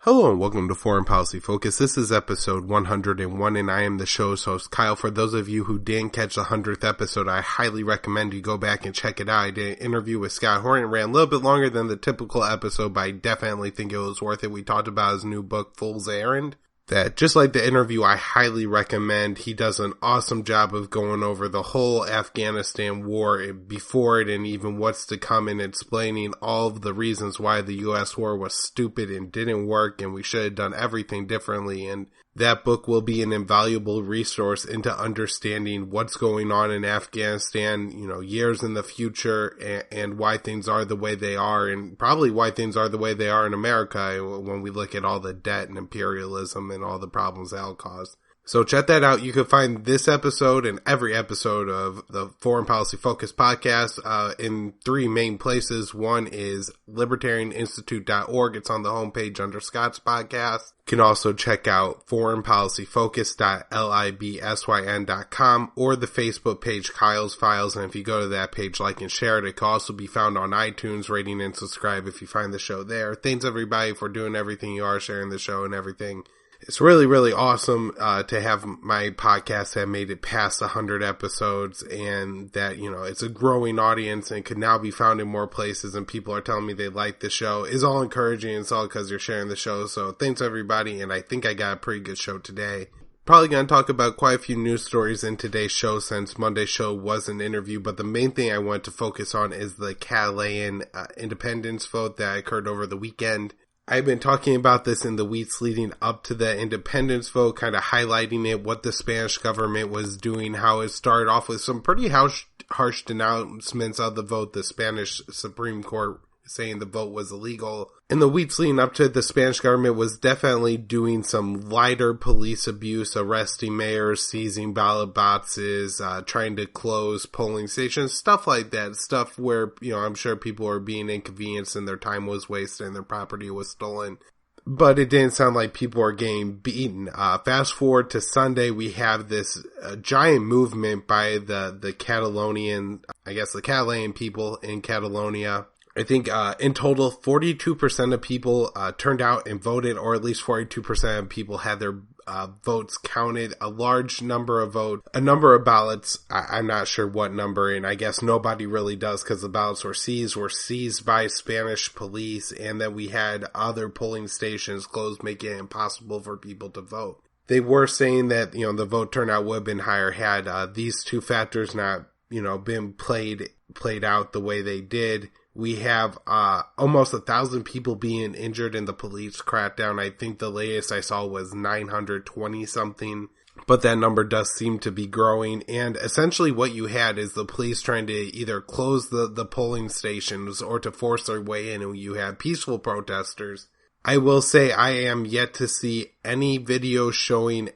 Hello and welcome to Foreign Policy Focus. This is episode 101 and I am the show's host, Kyle. For those of you who didn't catch the 100th episode, I highly recommend you go back and check it out. I did an interview with Scott Horn. It ran a little bit longer than the typical episode, but I definitely think it was worth it. We talked about his new book, Fool's Errand. That, just like the interview, I highly recommend. He does an awesome job of going over the whole Afghanistan war before it and even what's to come, and explaining all of the reasons why the U.S. war was stupid and didn't work and we should have done everything differently. And that book will be an invaluable resource into understanding what's going on in Afghanistan, years in the future, and why things are the way they are, and probably why things are the way they are in America when we look at all the debt and imperialism and all the problems that'll cause. So check that out. You can find this episode and every episode of the Foreign Policy Focus podcast in three main places. One is libertarianinstitute.org. It's on the homepage under Scott's podcast. You can also check out foreignpolicyfocus.libsyn.com or the Facebook page Kyle's Files. And if you go to that page, like and share it. It can also be found on iTunes. Rating and subscribe if you find the show there. Thanks everybody for doing everything you are, sharing the show and everything. It's really, really awesome to have my podcast have made it past 100 episodes, and that, it's a growing audience and can now be found in more places, and people are telling me they like the show. It's all encouraging. It's all because you're sharing the show. So thanks everybody, and I think I got a pretty good show today. Probably going to talk about quite a few news stories in today's show since Monday's show was an interview, but the main thing I want to focus on is the Catalan independence vote that occurred over the weekend. I've been talking about this in the weeks leading up to the independence vote, kind of highlighting it, what the Spanish government was doing, how it started off with some pretty harsh denouncements of the vote, the Spanish Supreme Court saying the vote was illegal. In the weeks leading up to it, the Spanish government was definitely doing some lighter police abuse, arresting mayors, seizing ballot boxes, trying to close polling stations, stuff like that. Stuff where, I'm sure people were being inconvenienced and their time was wasted and their property was stolen. But it didn't sound like people were getting beaten. Fast forward to Sunday, we have this giant movement by the Catalan people in Catalonia. I think in total, 42% of people turned out and voted, or at least 42% of people had their votes counted. A large number of a number of ballots. I'm not sure what number, and I guess nobody really does because the ballots were seized by Spanish police, and then we had other polling stations closed, making it impossible for people to vote. They were saying that, the vote turnout would have been higher had these two factors not, been played out the way they did. We have almost 1,000 people being injured in the police crackdown. I think the latest I saw was 920 something, but that number does seem to be growing. And essentially what you had is the police trying to either close the polling stations or to force their way in, and you had peaceful protesters. I will say I am yet to see any video showing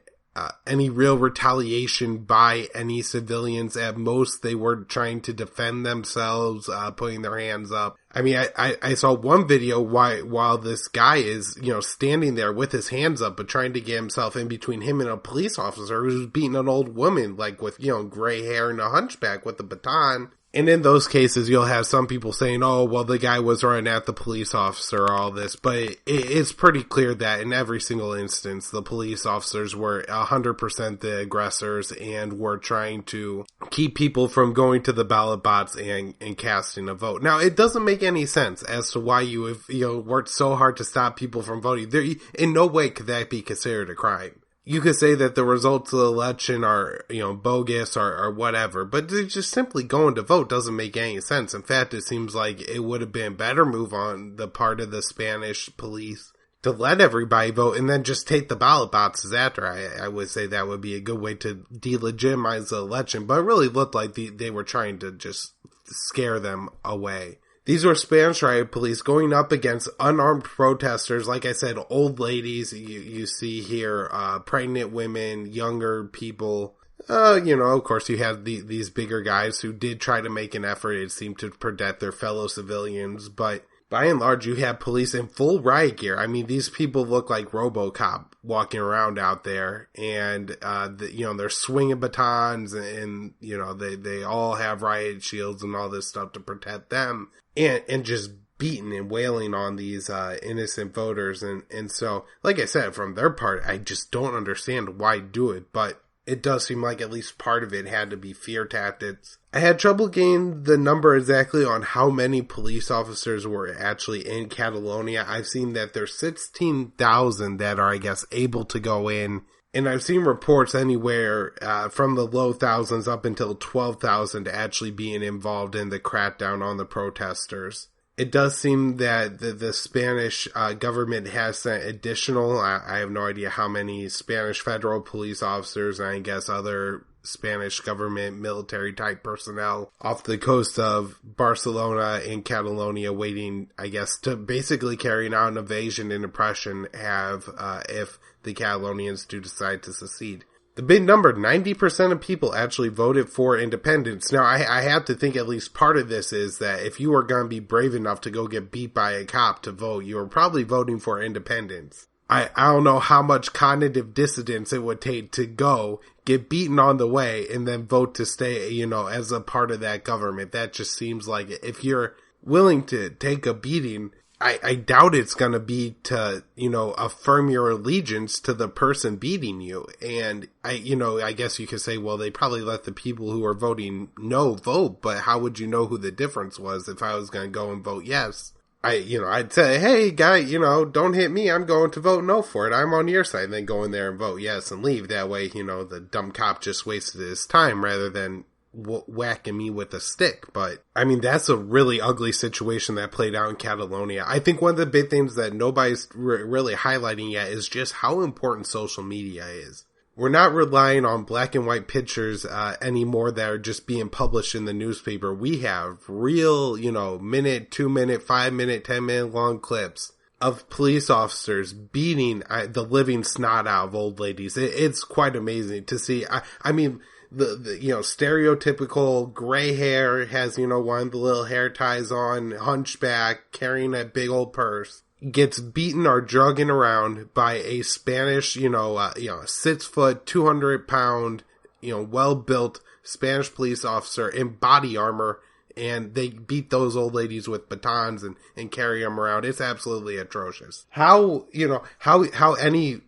any real retaliation by any civilians. At most, they were trying to defend themselves, putting their hands up. I mean, I saw one video while this guy is, standing there with his hands up, but trying to get himself in between him and a police officer who's beating an old woman, like with, gray hair and a hunchback with a baton. And in those cases, you'll have some people saying, oh, well, the guy was running at the police officer, all this. But it's pretty clear that in every single instance, the police officers were 100% the aggressors and were trying to keep people from going to the ballot box and casting a vote. Now, it doesn't make any sense as to why you have, worked so hard to stop people from voting. In no way could that be considered a crime. You could say that the results of the election are, bogus or whatever, but just simply going to vote doesn't make any sense. In fact, it seems like it would have been a better move on the part of the Spanish police to let everybody vote and then just take the ballot boxes after. I would say that would be a good way to delegitimize the election, but it really looked like they were trying to just scare them away. These were Spanish riot police going up against unarmed protesters. Like I said, old ladies, you see here, pregnant women, younger people. Of course you have these bigger guys who did try to make an effort, it seemed, to protect their fellow civilians. But by and large, you have police in full riot gear. I mean, these people look like RoboCop walking around out there, and they're swinging batons, and they all have riot shields and all this stuff to protect them, and just beating and wailing on these innocent voters. And so, like I said, from their part, I just don't understand why do it. But it does seem like at least part of it had to be fear tactics. I had trouble getting the number exactly on how many police officers were actually in Catalonia. I've seen that there's 16,000 that are, I guess, able to go in. And I've seen reports anywhere from the low thousands up until 12,000 actually being involved in the crackdown on the protesters. It does seem that the Spanish government has sent additional, I have no idea how many Spanish federal police officers and I guess other Spanish government military type personnel off the coast of Barcelona and Catalonia waiting, I guess, to basically carry out an invasion and oppression if the Catalonians do decide to secede. The big number, 90% of people actually voted for independence. Now, I have to think at least part of this is that if you were going to be brave enough to go get beat by a cop to vote, you were probably voting for independence. I don't know how much cognitive dissonance it would take to go, get beaten on the way, and then vote to stay, as a part of that government. That just seems like if you're willing to take a beating, I doubt it's going to be to, affirm your allegiance to the person beating you. And I guess you could say, well, they probably let the people who are voting no vote, but how would you know who the difference was if I was going to go and vote yes? I'd say, hey, guy, don't hit me. I'm going to vote no for it. I'm on your side. And then go in there and vote yes and leave. That way, the dumb cop just wasted his time rather than whacking me with a stick. But I mean, that's a really ugly situation that played out in Catalonia. I think one of the big things that nobody's really highlighting yet is just how important social media is. We're not relying on black and white pictures anymore that are just being published in the newspaper. We have real, minute, 2 minute, 5 minute, 10 minute long clips of police officers beating the living snot out of old ladies. It's quite amazing to see. I mean, the stereotypical gray hair has, one of the little hair ties on, hunchback, carrying that big old purse, gets beaten or drugging around by a Spanish, 6 foot, 200 pound, well built Spanish police officer in body armor. And they beat those old ladies with batons and carry them around. It's absolutely atrocious. How any,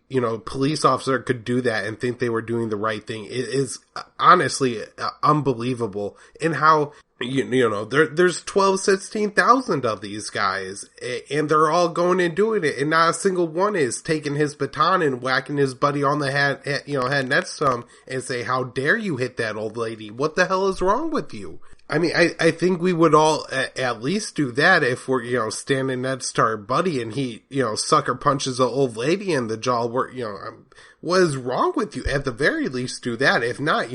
police officer could do that and think they were doing the right thing is honestly unbelievable. And how, there's 16,000 of these guys and they're all going and doing it. And not a single one is taking his baton and whacking his buddy on the head next to him and say, how dare you hit that old lady? What the hell is wrong with you? I mean, I think we would all at least do that if we're, standing next to our buddy and he, sucker punches an old lady in the jaw. What is wrong with you? At the very least do that. If not,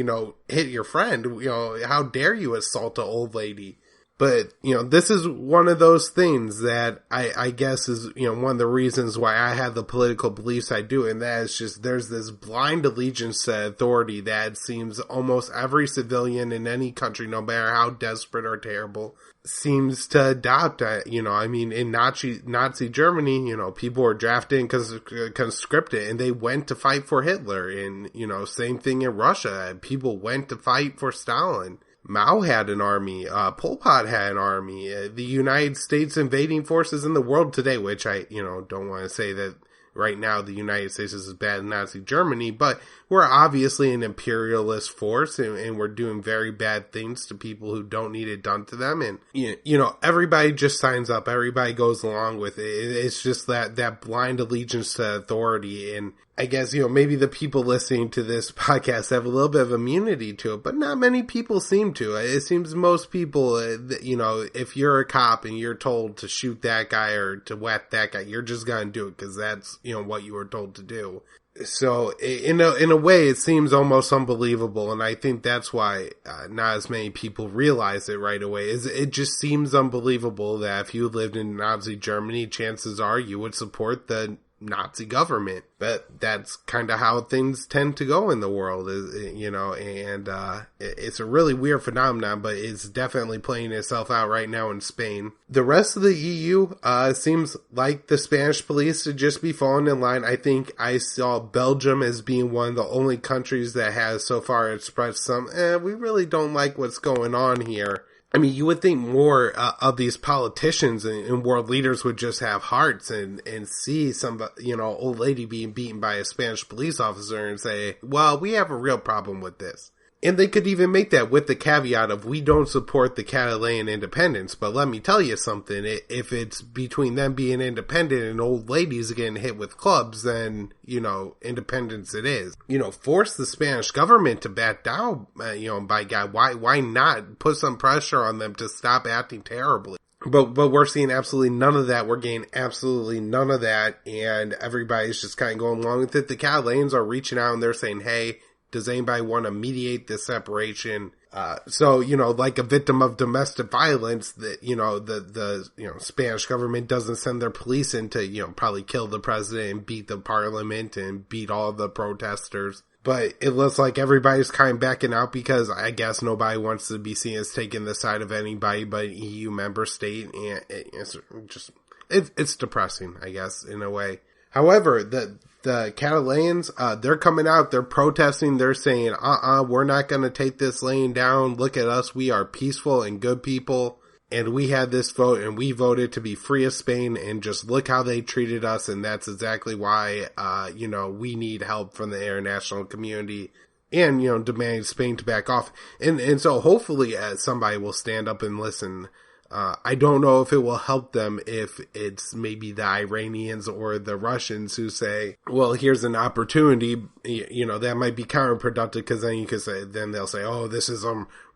hit your friend. How dare you assault an old lady? But, this is one of those things that I guess is, one of the reasons why I have the political beliefs I do. And that is just, there's this blind allegiance to authority that seems almost every civilian in any country, no matter how desperate or terrible, seems to adopt. In Nazi Germany, people were drafted and conscripted and they went to fight for Hitler. And, same thing in Russia. People went to fight for Stalin. Mao had an army, Pol Pot had an army, the United States invading forces in the world today, which I, don't want to say that right now the United States is as bad as Nazi Germany, but we're obviously an imperialist force and we're doing very bad things to people who don't need it done to them. And, everybody just signs up, everybody goes along with it. It's just that blind allegiance to authority. And I guess, maybe the people listening to this podcast have a little bit of immunity to it, but not many people seem to. It seems most people, if you're a cop and you're told to shoot that guy or to whack that guy, you're just going to do it because that's, what you were told to do. So in a way, it seems almost unbelievable. And I think that's why not as many people realize it right away. It just seems unbelievable that if you lived in Nazi Germany, chances are you would support the Nazi government. But that's kind of how things tend to go in the world, and it's a really weird phenomenon, but it's definitely playing itself out right now in Spain. The rest of the EU seems like the Spanish police to just be falling in line. I think I saw Belgium as being one of the only countries that has so far expressed some, we really don't like what's going on here. I mean, you would think more of these politicians and world leaders would just have hearts and see some, old lady being beaten by a Spanish police officer and say, well, we have a real problem with this. And they could even make that with the caveat of, we don't support the Catalan independence. But let me tell you something, if it's between them being independent and old ladies getting hit with clubs, then, independence it is. Force the Spanish government to back down, by God, why not put some pressure on them to stop acting terribly? But we're seeing absolutely none of that. We're getting absolutely none of that. And everybody's just kind of going along with it. The Catalans are reaching out and they're saying, hey, does anybody want to mediate this separation? So, like a victim of domestic violence, that, the Spanish government doesn't send their police in to, probably kill the president and beat the parliament and beat all the protesters. But it looks like everybody's kind of backing out because I guess nobody wants to be seen as taking the side of anybody but an EU member state. And it's depressing, I guess, in a way. However, the Catalans, they're coming out, they're protesting, they're saying, we're not going to take this laying down. Look at us. We are peaceful and good people. And we had this vote and we voted to be free of Spain, and just look how they treated us. And that's exactly why, we need help from the international community and, demanding Spain to back off. And so hopefully somebody will stand up and listen. I don't know if it will help them if it's maybe the Iranians or the Russians who say, well, here's an opportunity, that might be counterproductive, because then they'll say, oh, this is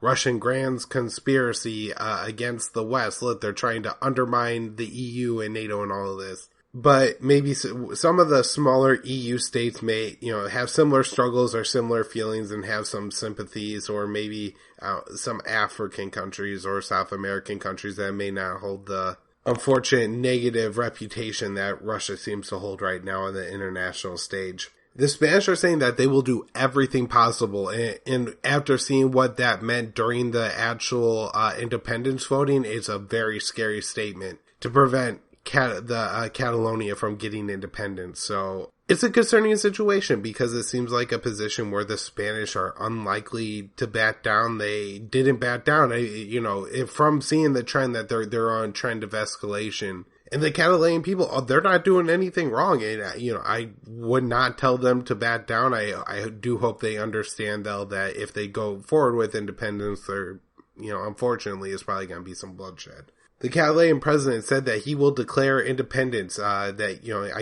Russian grand conspiracy against the West. Look, they're trying to undermine the EU and NATO and all of this. But maybe some of the smaller EU states may, have similar struggles or similar feelings and have some sympathies, or maybe some African countries or South American countries that may not hold the unfortunate negative reputation that Russia seems to hold right now on the international stage. The Spanish are saying that they will do everything possible, and after seeing what that meant during the actual independence voting, it's a very scary statement to prevent Catalonia from getting independence. So it's a concerning situation because it seems like a position where the Spanish are unlikely to back down. They didn't back down. From seeing the trend that they're on trend of escalation, and the Catalan people, they're not doing anything wrong. And, I would not tell them to back down. I do hope they understand though that if they go forward with independence, there, unfortunately, is probably going to be some bloodshed. The Catalan President said that he will declare independence, I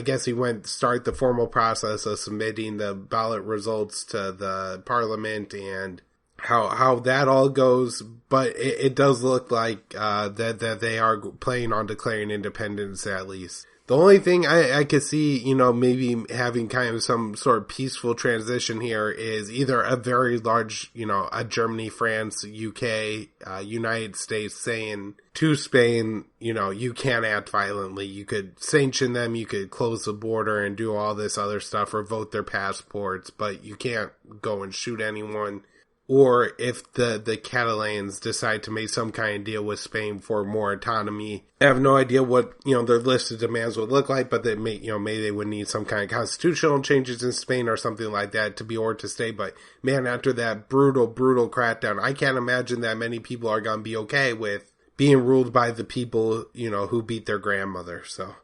guess he went start the formal process of submitting the ballot results to the Parliament and how that all goes. But it does look like, that they are planning on declaring independence at least. The only thing I could see, maybe having kind of some sort of peaceful transition here is either a very large, a Germany, France, UK, United States saying to Spain, you can't act violently. You could sanction them, you could close the border and do all this other stuff, revoke their passports, but you can't go and shoot anyone. Or if the Catalans decide to make some kind of deal with Spain for more autonomy. I have no idea what, their list of demands would look like, but they may, maybe they would need some kind of constitutional changes in Spain or something like that to be ordered to stay. But man, after that brutal crackdown, I can't imagine that many people are going to be okay with being ruled by the people, who beat their grandmother. So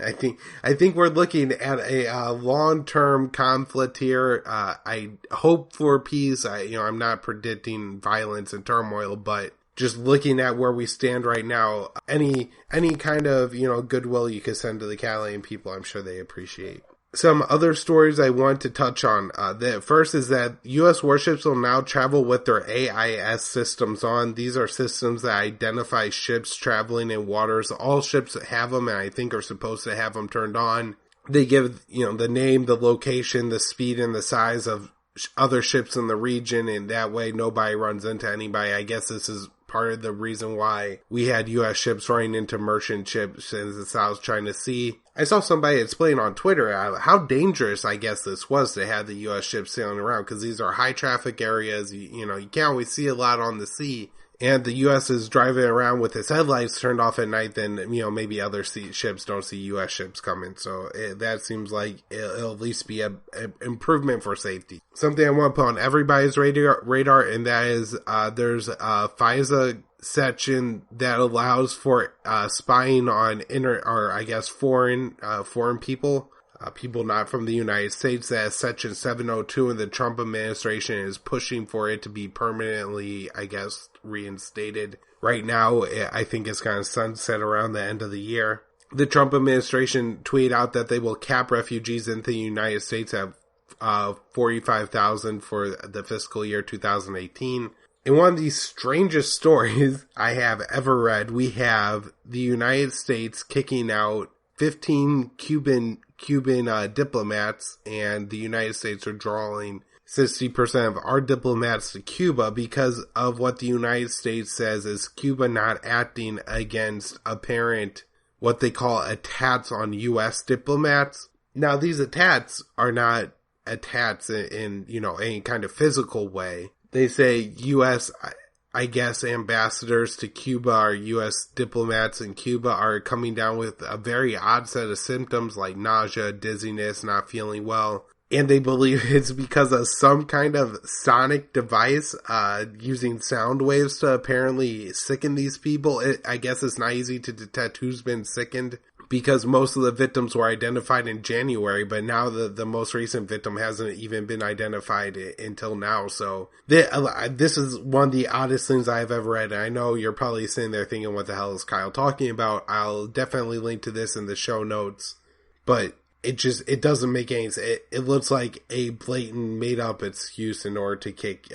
I think we're looking at a long-term conflict here. I hope for peace. I'm not predicting violence and turmoil, but just looking at where we stand right now, any kind of, goodwill you could send to the Catalan people, I'm sure they appreciate. Some other stories I want to touch on. The first is that U.S. warships will now travel with their AIS systems on. These are systems that identify ships traveling in waters. All ships have them, and I think are supposed to have them turned on. They give, the name, the location, the speed, and the size of other ships in the region, and that way nobody runs into anybody. I guess this is part of the reason why we had U.S. ships running into merchant ships in the South China Sea. I saw somebody explain on Twitter how dangerous I guess this was to have the U.S. ships sailing around, because these are high traffic areas. You can't always see a lot on the sea. And the U.S. is driving around with its headlights turned off at night, then, maybe other ships don't see U.S. ships coming. So that seems like it'll at least be an improvement for safety. Something I want to put on everybody's radar, and that is there's FISA section that allows for spying on foreign people, people not from the United States. That's Section 702, and the Trump administration is pushing for it to be permanently, reinstated. Right now, I think it's going to sunset around the end of the year. The Trump administration tweeted out that they will cap refugees into the United States at 45,000 for the fiscal year 2018. In one of the strangest stories I have ever read, we have the United States kicking out 15 Cuban diplomats, and the United States are drawing 60% of our diplomats to Cuba because of what the United States says is Cuba not acting against apparent, what they call attacks on U.S. diplomats. Now, these attacks are not attacks in any kind of physical way. They say U.S., ambassadors to Cuba or U.S. diplomats in Cuba are coming down with a very odd set of symptoms like nausea, dizziness, not feeling well. And they believe it's because of some kind of sonic device using sound waves to apparently sicken these people. I guess it's not easy to detect who's been sickened because most of the victims were identified in January, but now the most recent victim hasn't even been identified until now. So this is one of the oddest things I've ever read. And I know you're probably sitting there thinking, what the hell is Kyle talking about? I'll definitely link to this in the show notes, but it doesn't make any sense. It looks like a blatant made up excuse in order to kick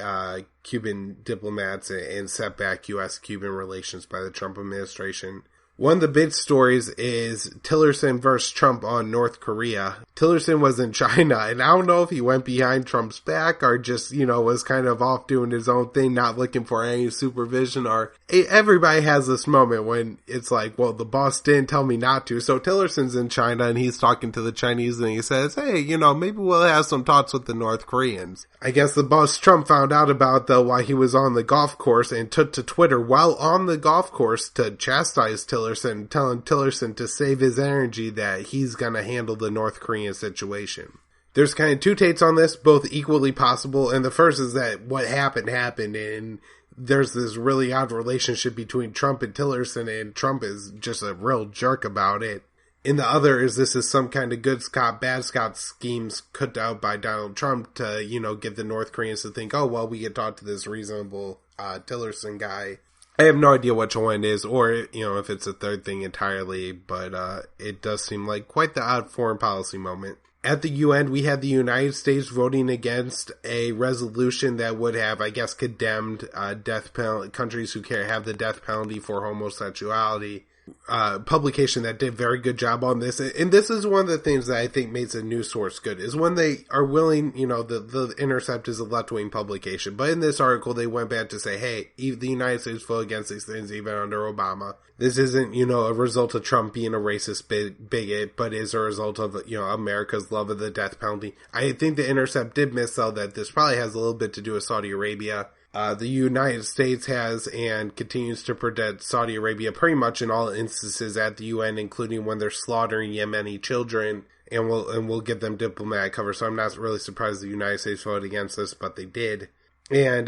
Cuban diplomats and set back U.S.-Cuban relations by the Trump administration. One of the big stories is Tillerson versus Trump on North Korea. Tillerson was in China, and I don't know if he went behind Trump's back or just, was kind of off doing his own thing, not looking for any supervision, or everybody has this moment when it's like, well, the boss didn't tell me not to. So Tillerson's in China and he's talking to the Chinese and he says, hey, maybe we'll have some talks with the North Koreans. I guess the boss Trump found out about though while he was on the golf course and took to Twitter while on the golf course to chastise Tillerson, telling Tillerson to save his energy that he's going to handle the North Korean situation. There's kind of two takes on this, both equally possible. And the first is that what happened, and there's this really odd relationship between Trump and Tillerson, and Trump is just a real jerk about it. And the other is this is some kind of good Scott, bad Scott schemes cut out by Donald Trump to, get the North Koreans to think, oh, well, we can talk to this reasonable Tillerson guy. I have no idea which one it is, or, if it's a third thing entirely, but it does seem like quite the odd foreign policy moment. At the UN, we had the United States voting against a resolution that would have, condemned death penalty, countries who have the death penalty for homosexuality. Publication that did a very good job on this. And this is one of the things that I think makes a news source good, is when they are willing, the Intercept is a left-wing publication, but in this article they went back to say, hey, the United States voted against these things even under Obama. This isn't, a result of Trump being a racist bigot, but is a result of, America's love of the death penalty. I think the Intercept did miss, though, that this probably has a little bit to do with Saudi Arabia. The United States has and continues to protect Saudi Arabia pretty much in all instances at the UN, including when they're slaughtering Yemeni children, and we'll give them diplomatic cover. So I'm not really surprised the United States voted against this, but they did. And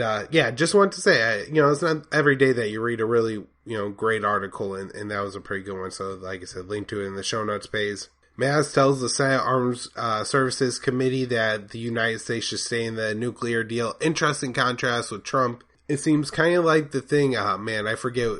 just wanted to say, it's not every day that you read a really, great article, and that was a pretty good one. So, like I said, link to it in the show notes page. Mattis tells the Senate Armed Services Committee that the United States should stay in the nuclear deal. Interesting contrast with Trump. It seems kind of like the thing, I forget,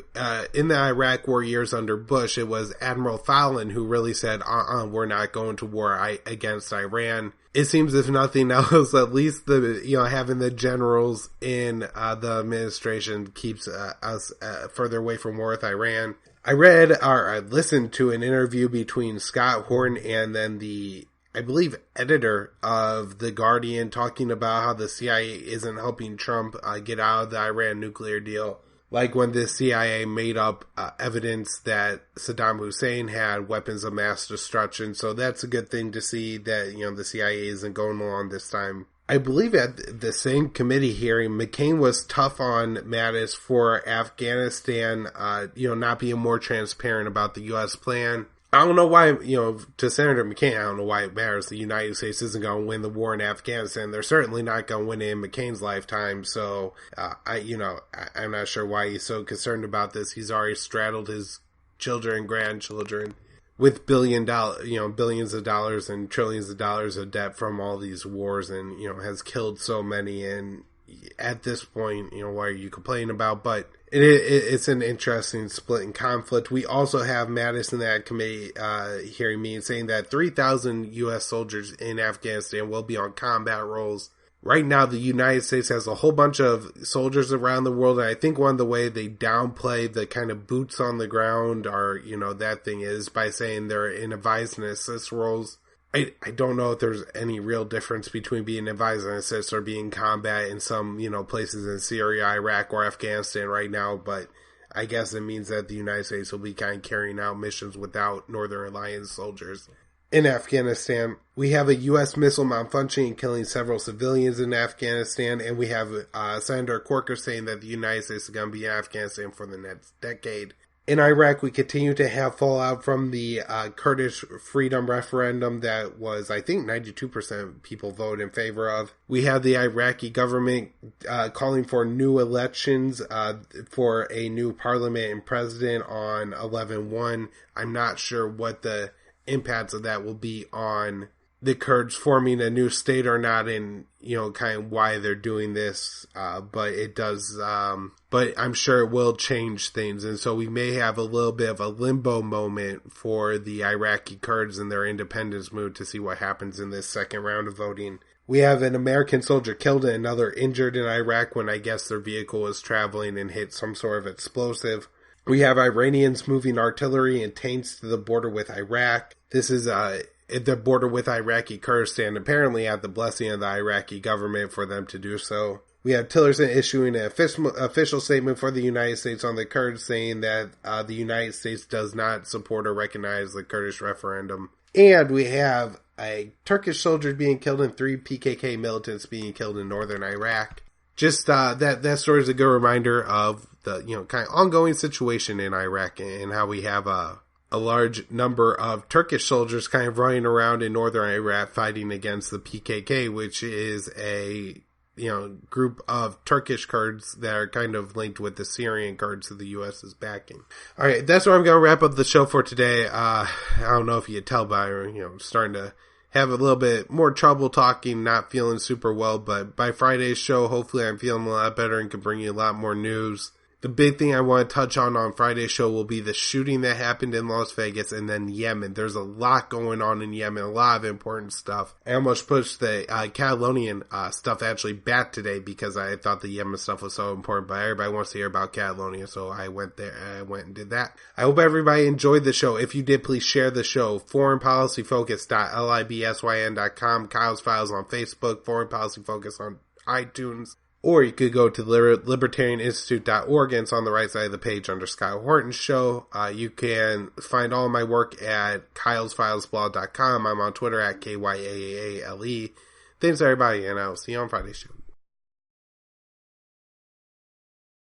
in the Iraq war years under Bush, it was Admiral Fallon who really said, we're not going to war against Iran. It seems if nothing else, at least having the generals in the administration keeps us further away from war with Iran. I read or I listened to an interview between Scott Horton and then the, I believe, editor of The Guardian talking about how the CIA isn't helping Trump get out of the Iran nuclear deal. Like when the CIA made up evidence that Saddam Hussein had weapons of mass destruction. So that's a good thing to see that, the CIA isn't going along this time. I believe at the same committee hearing, McCain was tough on Mattis for Afghanistan, not being more transparent about the U.S. plan. I don't know why, to Senator McCain, I don't know why it matters. The United States isn't going to win the war in Afghanistan. They're certainly not going to win it in McCain's lifetime. So, I'm not sure why he's so concerned about this. He's already straddled his children and grandchildren with billions of dollars and trillions of dollars of debt from all these wars, and, has killed so many. And at this point, what are you complaining about? But it's an interesting split and conflict. We also have Mattis in that committee hearing me saying that 3,000 U.S. soldiers in Afghanistan will be on combat roles. Right now, the United States has a whole bunch of soldiers around the world, and I think one of the way they downplay the kind of boots on the ground or, that thing is by saying they're in advise and assist roles. I don't know if there's any real difference between being advised and assist or being in combat in some, places in Syria, Iraq, or Afghanistan right now, but I guess it means that the United States will be kind of carrying out missions without Northern Alliance soldiers. In Afghanistan, we have a U.S. missile malfunctioning and killing several civilians in Afghanistan, and we have Senator Corker saying that the United States is going to be in Afghanistan for the next decade. In Iraq, we continue to have fallout from the Kurdish freedom referendum that was, I think, 92% people voted in favor of. We have the Iraqi government calling for new elections for a new parliament and president on 11/1. I'm not sure what the impacts of that will be on the Kurds forming a new state or not, and, kind of why they're doing this, but it does, but I'm sure it will change things, and so we may have a little bit of a limbo moment for the Iraqi Kurds and their independence move to see what happens in this second round of voting. We have an American soldier killed and another injured in Iraq when I guess their vehicle was traveling and hit some sort of explosive. We have Iranians moving artillery and tanks to the border with Iraq. This is, the border with Iraqi Kurdistan, apparently at the blessing of the Iraqi government for them to do so. We have Tillerson issuing an official statement for the United States on the Kurds, saying that the United States does not support or recognize the Kurdish referendum. And we have a Turkish soldier being killed and 3 PKK militants being killed in northern Iraq. Just that story is a good reminder of the kind of ongoing situation in Iraq and how we have a large number of Turkish soldiers kind of running around in northern Iraq fighting against the PKK, which is a group of Turkish Kurds that are kind of linked with the Syrian Kurds that the U.S. is backing. All right, that's where I'm going to wrap up the show for today. I don't know if you could tell by I'm starting to have a little bit more trouble talking, not feeling super well, but by Friday's show, hopefully I'm feeling a lot better and can bring you a lot more news. The big thing I want to touch on Friday's show will be the shooting that happened in Las Vegas and then Yemen. There's a lot going on in Yemen, a lot of important stuff. I almost pushed the Catalonian stuff actually back today because I thought the Yemen stuff was so important, but everybody wants to hear about Catalonia, so I went and did that. I hope everybody enjoyed the show. If you did, please share the show. foreignpolicyfocus.libsyn.com, Kyle's Files on Facebook, Foreign Policy Focus on iTunes. Or you could go to libertarianinstitute.org, and it's on the right side of the page under Scott Horton's show. You can find all my work at kylesfilesblog.com. I'm on Twitter at KYAALE. Thanks everybody, and I'll see you on Friday's show.